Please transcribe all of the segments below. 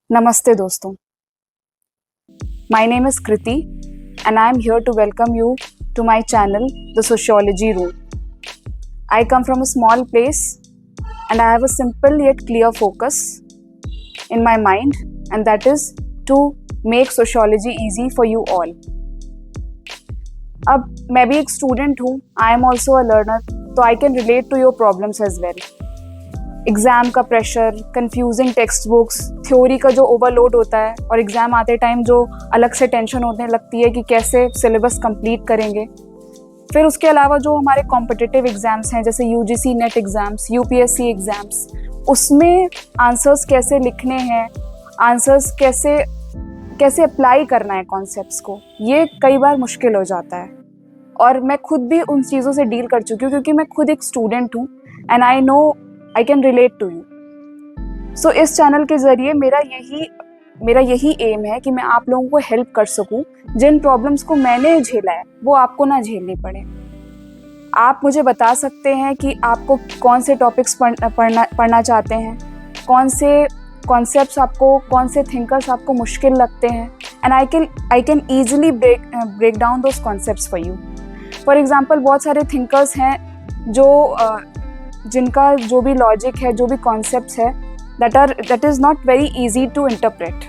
Namaste doston. My name is Kriti and I am here to welcome you to my channel, The Sociology Room. I come from a small place and I have a simple yet clear focus in my mind, and that is to make sociology easy for you all. अब मैं भी एक student हूँ, I am also a learner, तो I can relate to your problems as well. Exam का pressure, confusing text books, theory का जो overload होता है और एग्ज़ाम आते टाइम जो अलग से टेंशन होने लगती है कि कैसे सिलेबस कंप्लीट करेंगे. फिर उसके अलावा जो हमारे कॉम्पिटिटिव एग्ज़ाम्स हैं जैसे UGC net exams, UPSC exams, उसमें आंसर्स कैसे लिखने हैं, आंसर्स कैसे अप्लाई करना है कॉन्सेप्ट्स को, ये कई बार मुश्किल हो जाता है. और मैं खुद भी उन चीज़ों से डील कर चुकी हूँ क्योंकि मैं खुद एक स्टूडेंट हूँ and I know I can relate to you. So इस चैनल के ज़रिए मेरा यही एम है कि मैं आप लोगों को हेल्प कर सकूं. जिन प्रॉब्लम्स को मैंने झेला है वो आपको ना झेलनी पड़े. आप मुझे बता सकते हैं कि आपको कौन से टॉपिक्स पढ़ना चाहते हैं, कौन से कॉन्सेप्ट्स आपको, कौन से थिंकर्स आपको मुश्किल लगते हैं, and I can easily break down those concepts for you. For example बहुत सारे थिंकर्स हैं जिनका जो भी लॉजिक है, जो भी कॉन्सेप्ट्स है, that is not very easy to interpret.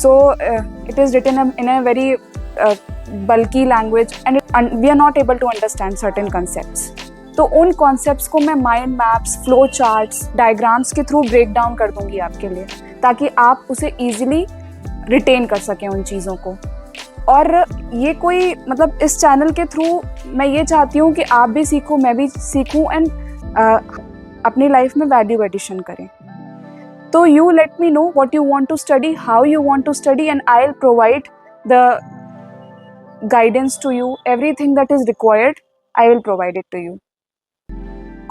So it is written in a very bulky language and we are not able to understand certain concepts. तो उन कॉन्सेप्ट्स को मैं mind maps, flow charts, diagrams के through break down कर दूंगी आपके लिए, ताकि आप उसे ईजिली रिटेन कर सकें उन चीज़ों को. और ये कोई मतलब इस चैनल के थ्रू मैं ये चाहती हूँ कि आप भी सीखो, मैं भी सीखूँ एंड अपनी लाइफ में वैल्यू एडिशन करें. तो you let me know what you want to study, how you want to study, and I'll provide the guidance to you. Everything that is required, I will provide it to you.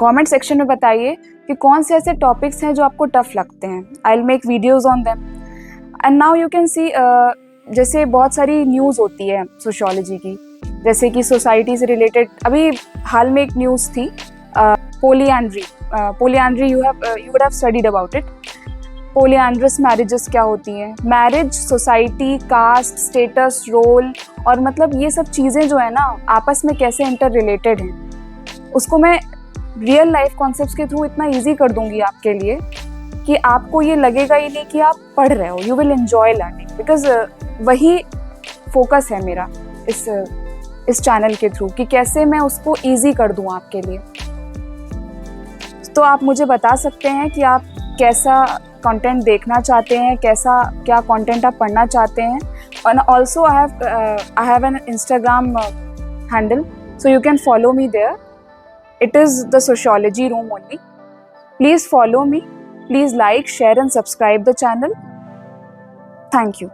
Comment section में बताइए कि कौन से ऐसे topics हैं जो आपको tough लगते हैं. I'll make videos on them. And now you can see जैसे बहुत सारी न्यूज़ होती है सोशियोलॉजी की, जैसे कि सोसाइटी से रिलेटेड. अभी हाल में एक न्यूज़ थी polyandry. You would have studied about it. Polyandrous marriages क्या होती हैं, marriage, society, caste, status, role, और मतलब ये सब चीज़ें जो है ना आपस में कैसे इंटर रिलेटेड हैं, उसको मैं रियल लाइफ कॉन्सेप्ट्स के थ्रू इतना इजी कर दूंगी आपके लिए कि आपको ये लगेगा ही नहीं कि आप पढ़ रहे हो. You will enjoy learning, because वही फोकस है मेरा इस चैनल के थ्रू कि कैसे मैं उसको ईजी कर दूँ आपके लिए. तो आप मुझे बता सकते हैं कि आप कैसा कंटेंट देखना चाहते हैं, क्या कंटेंट आप पढ़ना चाहते हैं. And also I have an Instagram handle, so you can follow me there. It is the sociology room only. Please follow me, please like, share and subscribe the channel. Thank you.